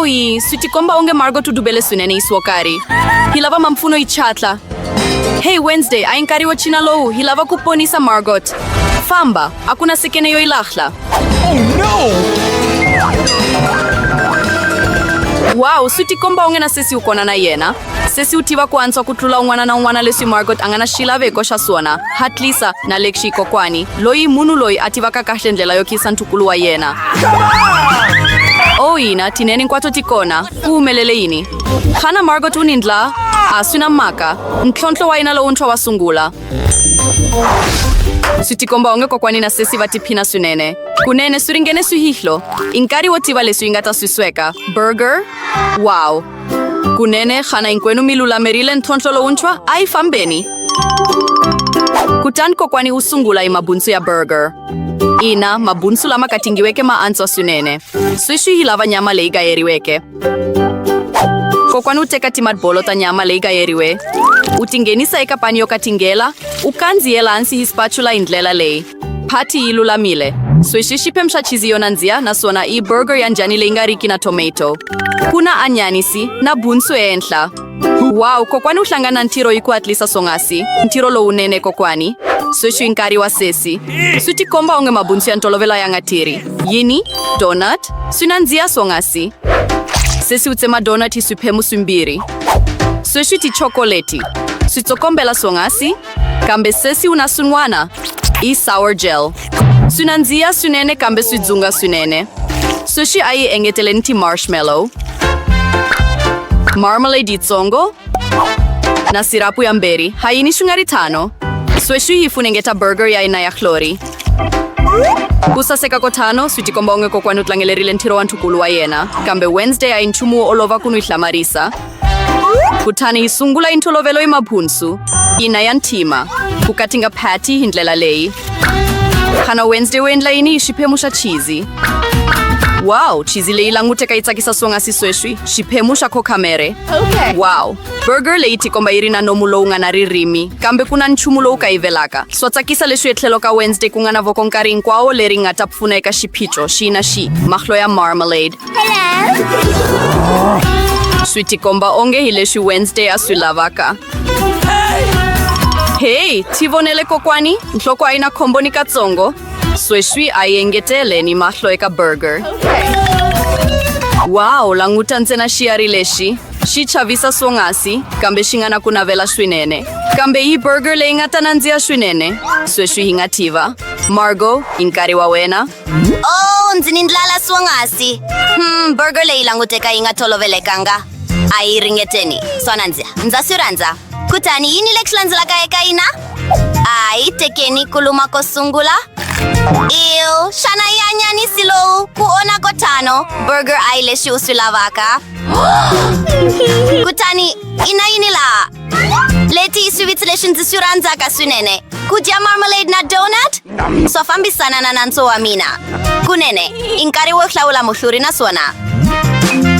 Oi, sutikomba onge Margot udubele sunene iswokari. Hilava mamfuno ichatla. Hey Wednesday, ainkari wa china lou, hilava kuponisa Margot. Famba, akuna sekene yo ilahla. Oh no! Wow, sutikomba onge na sesi ukona na yena. Sesi utiva kuanza kutula ungwana na ungwana lesi Margot angana shilave gosha suona. Hatlisa na lekshi kokwani. Loi munu loi ativa kakashendlela yo kisantukulu wa yena. Oina, tineni kwato tikona. Umelele ini. Khana Margot unindla. Asuna maka. Nklontlo wa ina lo untwa wasungula. Sutikomba onge kokwani na sesi vatipina sunene. Kunene suringene suhihlo. Inkari wotiva lesu ingata susweka. Burger? Wow. Kunene khana inkwenu milula merile ntontlo lo untwa. Ai fambeni. Kutan kokwani usungula imabunsu ya burger. Ina, mabunsu lama katingiweke maanzo sunene. Suishi hilava nyama leiga yeriweke. Kokwani uteka timat bolota nyama leiga yeriwe. Utingenisa eka panyo katingela. Ukanziela ansi hispatula indlela lei. Pati ilula mile. Suishi shipemsha chizi yonanzia na suona i burger ya njani leingariki na tomato. Kuna anyanisi na bunsu entla. Wow, kokwani uhlangana ntiro iku atlisa songasi. Ntiro lo unene kokwani. Sushi inkari wa sesi. Suti komba onge mabunsu ya ntolovela ya ngatiri. Yini? Donut? Sunanzia songasi. Sesi utsema donut isupemu sumbiri. Sushi ti chokoleti. Sutsokombela songasi. Kambe sesi unasunwana. I sour gel. Sunanzia sunene kambe sudzunga sunene. Sushi ai engetele nti marshmallow. Marmalade itsongo. Na sirapu ya mberi. Haini shungari tano. Sueshu hifunengeta burger ya ina ya chlori. Busa seka kotano, sutikomba onge kokwani utlangelerile ntiro wantukulu wa yena. Kambe Wednesday ya inchumu olova kunu ihlamarisa. Kutani isungula intolovelo imabhunsu. Ina ya ntima. Kukatinga patty hindlela lei. Khana Wednesday wendla ini ishipemusha chizi. Wow, chizi lei languteka itakisa songasi sueshu. Shipemusha kokamere. Okay. Wow. Burger leiti komba irina nomulo unga na ririmi. Kambe kuna nchumulo ukaivelaka. Swatakisa leshu etleloka Wednesday kungana vokonkari nkwao leri ngata pfuna eka shipicho. Shina shi. Mahlo ya marmalade. Hello? Sweetie komba onge hileshu Wednesday asulavaka. Hey, tivonele kokwani? Ntloko aina kombo ni katsongo. Sueshui aiengetele ni mahlo eka burger. Okay. Wow, languta ntsena shiari leshi. Shi chavisa songasi, kambe shingana kuna vela shwinene. Kambe hii burger le ingata nanzia shwinene. Sueshui hingativa. Margot, inkari wa wena. Oh, nzinindlala swangasi. Burger le ilanguteka ingatolovele-kanga. Ai ringeteni. Sonanzia. Nzasuranza. Kutani yini lekslanzila kaeka ina? Ai tekeni kuluma kosungula. Ew, shana yanya ni silo kuona kotano. Burger ai leshi usulavaka. Kutani ina inila. Leti isuvitleshin zisuranza kasunene. Kuja marmalade na donut? Sofambi sana na nanso wa mina. Kunene, inkari wakla ula muhluri na suona.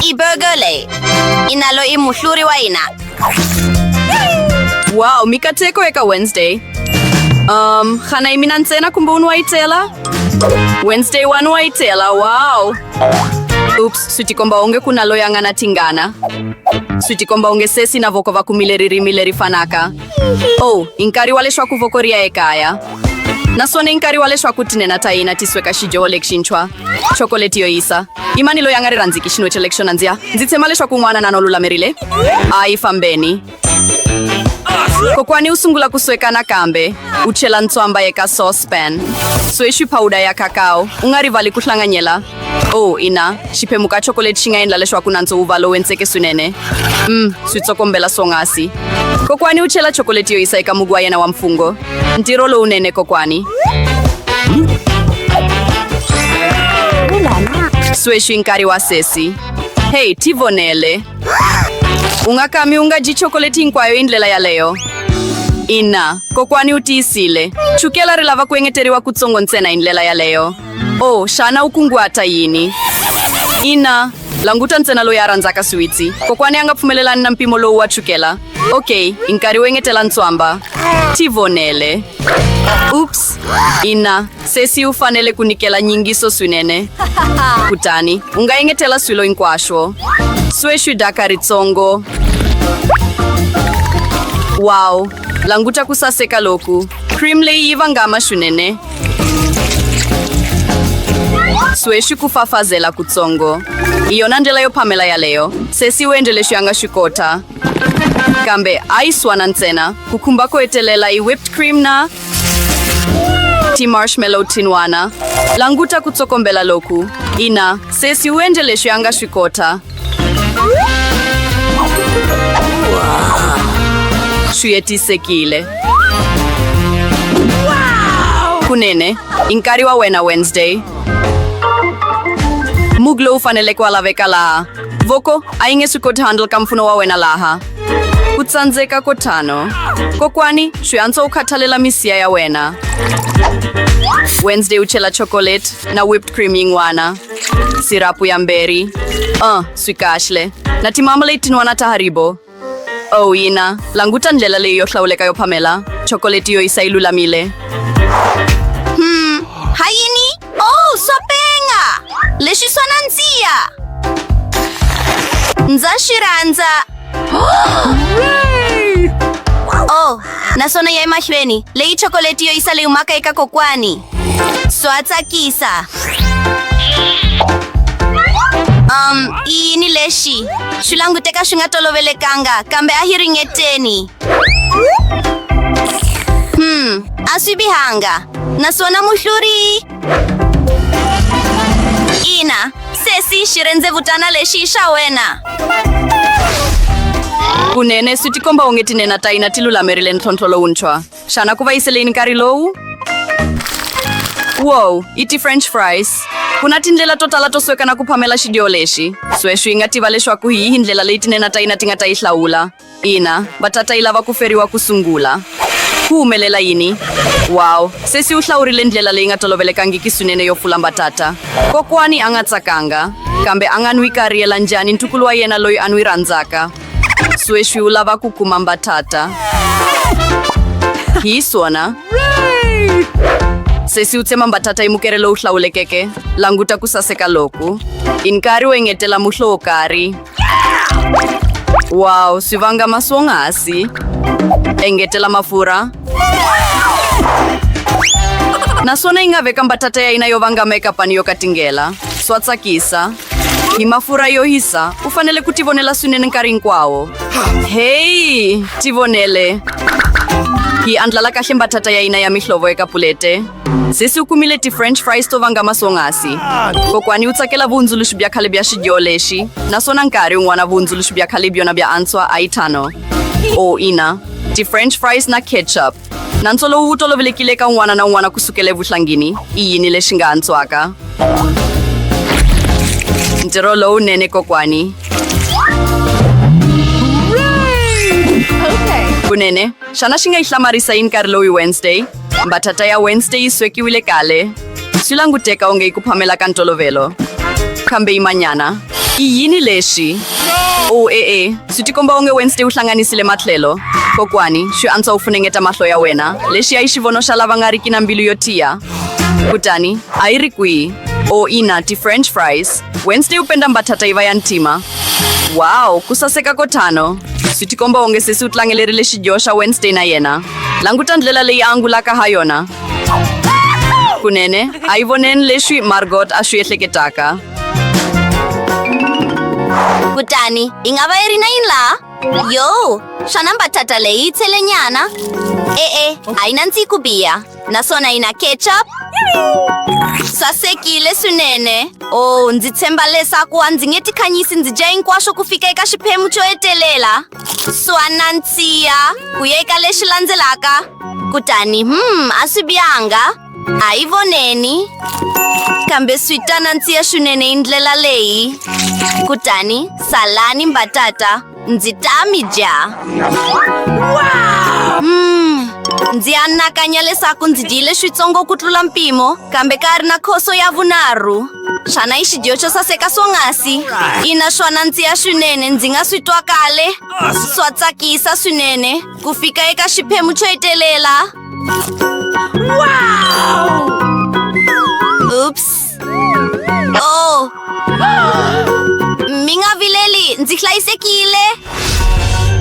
I burger le. Inalo i muhluri wa ina. Wow, mikateko eka Wednesday. Khana iminantsena kumbe unwaitela? Wednesday wanwaitela, wow. Oops, sutikomba onge kuna loyanga na tingana. Sutikomba onge sesi na voko vakumileri fanaka. Oh, inkari wale shwa kuvokoria ekaya. Nasone inkari wale shwa kutinena taina tisweka shijo lekshinchwa. Chokoleti yo isa. Imani loyanga riranziki shinwe cheleksyon anzia. Nzitsemale shwa kungwana na nolula merile. Ai fambeni. Kokwani usungula kusweka na kambe. Uchela ntswamba eka saucepan. Sueshu powder ya kakao. Ungarivali kuhlanganyela. Oh, ina. Shipemuka chocolate shingaendla leshwa kunanzo uvalo wenseke sunene. Suitsokombela songasi. Kokwani uchela chocolate yo isa eka mugwa yena wa mfungo. Ntiro lo unene kokwani. Sueshu inkari wa sesi. Hey, tivonele. Ungakami ungaji chocolate inkwayo indlela ya leo. Ina, kokwani utisile. Chukela rilava kuengeteriwa kutsongo ntsena indlela ya leo. Oh, shana ukungwata yini. Ina, languta ntsena lo yaranzaka suitsi. Kokwani anga pfumelelani na mpimo lo wa chukela. Okay, inkari wengetela ntswamba. Tivonele. Oops. Ina, sesi ufanele kunikela nyingiso swinene. Kutani, ungayengetela swilo inkwasho. Sweshu dakaritsongo. Wow, languta kusaseka loku. Cream leyi yiva ngama swinene. Sweshu kufafazela kutsongo. Iyona ndlela yo pamela ya leo. Sesi uendeleshu yanga shukota. Kambe aiswana ntsena. Kukumbako etelela whipped cream na marshmallow tinwana. Languta kutsokombela loku. Ina, sesi uendeleshu yanga shukota. Shuyeti sekile. Kunene, inkari wa wena Wednesday. Muglo ufanele kwa laveka laha. Voko, ainge sukot handle kamfuno wa wena laha. Kutsanzeka kotano. Kokwani, shuyanso ukatalela misia ya wena. Wednesday uchela chocolate na whipped cream yingwana. Sirapu ya mberi. Swikashle. Na timamale tinwana taharibo. Oh, ina. Languta ndlela leyo hlauleka yo Pamela. Chocolate yo isailula mile. Hayini? Oh, sopenga! Leshiswana nzia! Nzashiranza! Oh, nasona ya imashweni. Lei chocolate yo isale umaka ika kokwani. Swatsa kisa. Iyi ni leshi. Shulangu teka shungatolo kanga. Kambe ahiringeteni. Asibihanga. Nasona mushuri. Ina, sesi shirenze vutana leshisha wena. Kunene sutikomba ungetinena taina tilula Maryland tontolo unchwa. Shana kuva iseleni karilowu? Wow, iti French fries. Kunatindlela totala tosweka na kupamela shidioleshi. Sweshu ingativa leshwa kuhii hindlela leitinena taina tingata ihlaula. Ina, batata ilava kuferiwa kusungula. Huumelela ini. Wow, sesi uhlaurile ndlela le ingatolovelekanga kisunene yofula mbatata. Kokwani angatsakanga. Kambe anganwikariela njani ntukulwa yena loyi anwiranzaka. Sweshu ulava kukuma mbatata. Hii swona. Sesi utsema mbatata imukerelo uhlaulekeke. Languta kusaseka loku. Inkari wengetela muhlo okari. Wow, sivanga maswongasi. Engetela mafura. Nasona ingaveka mbatata ya inayovanga makeup yo katingela. Swatsakisa. Hi mafura yo hisa, ufanele kutivonela sunene nkari nkwawo. Hey, tivonele. Hi andlala kahle mbatata ya ina ya mihlovo eka pulete. Sesi ukumile ti French fries tovanga maswongasi. Kokwani utsakela vundzuluxu bya khale bya xidyoleshi. Nasona nkari un'wana vundzuluxu bya khale byona bya antswa aitano. Oh, ina. Ti French fries na ketchup. Nansolo wu tolovelekile ka un'wana na un'wana kusukela vuhlangini. Iyini lexi nga antswaka. Ntirho lowunene kokwani. Kunene, shana xi nga yi hlamarisa yini nkarhi lowu Wednesday? Mbatata ya Wednesday yi swekiwile kale. Swi languteka onge yi ku phamela ka ntolovelo. Kambe yimanyana. Iyini lexi? Oh, swi tikomba onge Wednesday u hlanganisile matlhelo. Kokwani, swi antswa u funengeta mahlo ya wena. Lexi ya yi xivono xa lava nga riki na mbilu yo tiya. Kutani, a yi ri kwihi? Oh, ina, ti French fries. Wednesday upenda mbatata iva ya ntima. Wow, kusaseka kotano. Swi tikomba onge sesi u tlangelerile xidyo xa Wednesday na yena. Languta ndlela leyi angulaka ha yona. Kunene, a yi voneni leswi Margot a swi ehleketaka. Kutani, ingava yi ri na yini laha? Yo, shana mbatata leyi yi tshele nyana. A yi nandziki ku biha. Naswona ina ketchup. Sasekile swinene. Oh, ndzi tshemba leswaku a ndzi nge tikhanyisi ndzi dya hinkwaswo ku fika eka xiphemu xo hetelela. Swanantsiya ku ya eka lexi landzelaka. Kutani, a swi bihanga. A yi voneni. Kambe swi ta nantsiya swinene hi ndlela leyi. Kutani, salani mbatata. Ndzi ta mi dya. Ndzi anakanya leswaku ndzi dyile switsongo ku tlula mpimo, kambe ka ri na khoso ya vunharhu. Xana i xidyo xo saseka swonghasi? Ina swona ndzi ya swinene, ndzi nga swi twa kale. Swa tsakisa swinene ku fika eka xiphemu xo hetelela. Wow! Oops. Oh. Mi nga vileli, ndzi hlayisekile.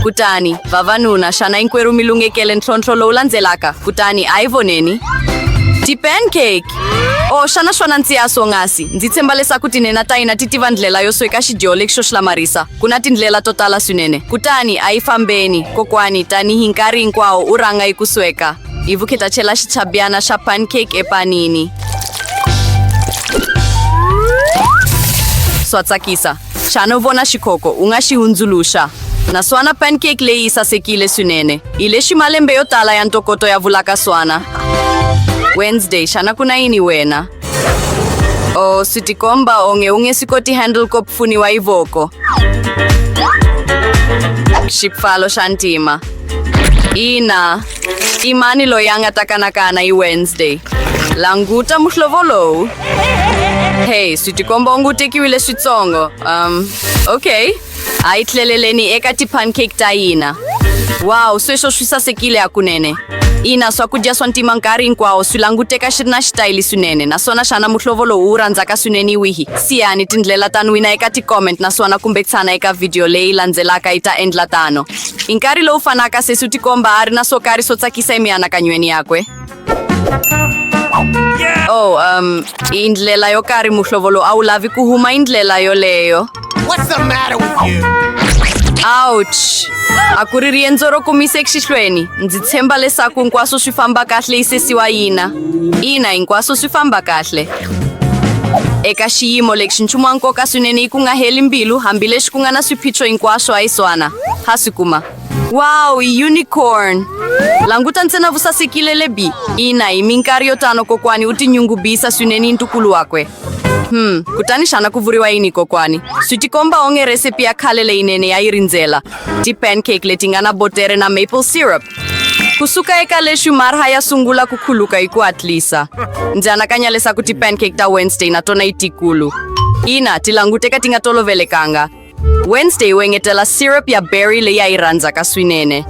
Kutani, vavanuna xana inkwerhu mi lunghekele ntlhontlho lowu landzelaka. Kutani a hi voneni. Ti-pancake! Oh, xana swona ndzi ya swonghasi. Ndzi tshemba leswaku tinena ta hina ti tiva ndlela yo sweka xidyo lexi xo hlamarisa. Ku na tindlela to tala swinene. Kutani a hi fambeni. Kokwani, tanihi nkarhi hinkwawo u rhanga hi ku sweka. Hi vukheta chela xichabyana xa pancake epanini. Swa tsakisa. Xana u vona xikhoko u nga xi hundzuluxa. Naswona pancake leyi sasekile swinene. Hi lexi malembe yo tala ya ntokoto ya vulaka swana. Wednesday, xana ku na yini wena? Oh, swi tikomba onge u nge swi koti handle ko pfuniwa hi voko. Xipfalo xa ntima. Ina, i mani loyi a nga ta kanakana hi Wednesday? Languta muhlovo lowu. Hey, swi tikomba onge u tekiwile switsongo. Okay. A hi tlheleleni eka ti-pancake ta hina. Wow, sweswo swi sasekile hakunene. Ina, swakudya swa ntima nkarhi hinkwawo swi languteka xi ri na xitayili swinene. Naswona xana muhlovo lowu wu rhandzaka swinene wihi? Siyani tindlela ta nwina eka ti-comment naswona kumbe tshana eka video leyi landzelaka yi ta endla tano. Hi nkarhi lowu fanaka se swi tikomba a ri na swo karhi swo tsakisa emianakanyweni yakwe. Oh, i ndlela yo karhi muhlovo lowu a wu lavi ku huma hi ndlela yoleyo. What's the matter with you? Ouch! A ku ri riendzo ro kumise xihlweni. Ndzi tshemba leswaku hinkwaswo swi famba kahle hi sesi wa hina. Ina, hinkwaswo swi famba kahle. Eka xiyimo lexi nchumu wa nkoka swinene i ku nga heli mbilu hambileswi ku nga na swiphiqo hinkwaswo a hi swana. Ha swi kuma. Wow, unicorn! Languta ntsena vusasekile lebi. Ina, hi minkarhi yo tano kokwani u tinyungubisa swinene hi ntukulu wakwe. Kutani xana ku vuriwa yini kokwani? Swi tikomba onge recipe ya khale leyinene ya yi rindzela. Ti-pancake leti nga na botere na maple syrup. Kusuka eka leswi marha ya sungula ku khuluka hi ku hatlisa. Ndzi anakanya leswaku ti-pancake ta Wednesday na tona i tikulu. Ina, ti languteka ti nga tolovelekanga. Wednesday u engetela syrup ya berry leyi a yi rhandzaka swinene.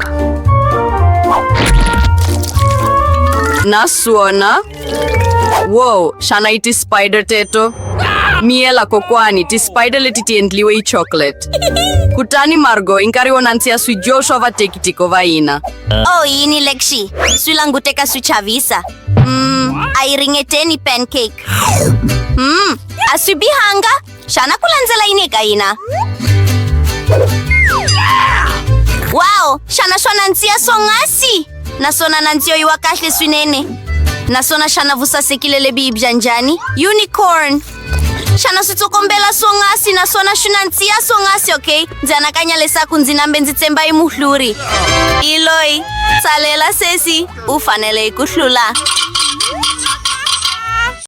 Naswona wow, xana i ti-spider teto? Miyela kokwani, ti-spider leti ti endliwe hi chocolate. Kutani Margo, i nkarhi wo nandziha swidyo swa vatekitiko va hina. Oh, yini Lexi? Swi languteka swi chavisa. A hi ringeteni pancake. A swi bihanga. Xana ku landzela yini eka hina? Wow, xana swa nandziha swonghasi. Naswona nandziho yi wa kahle swinene. Naswona xana vusasekile lebi bya njhani? Unicorn! Xana swi tsokombela swonghasi naswona swi nandziha swonghasi, okay? Ndzi anakanya leswaku ndzi nambe ndzi tsemba hi muhluri. Iloyi, tsalela sesi, u fanele ku hlula.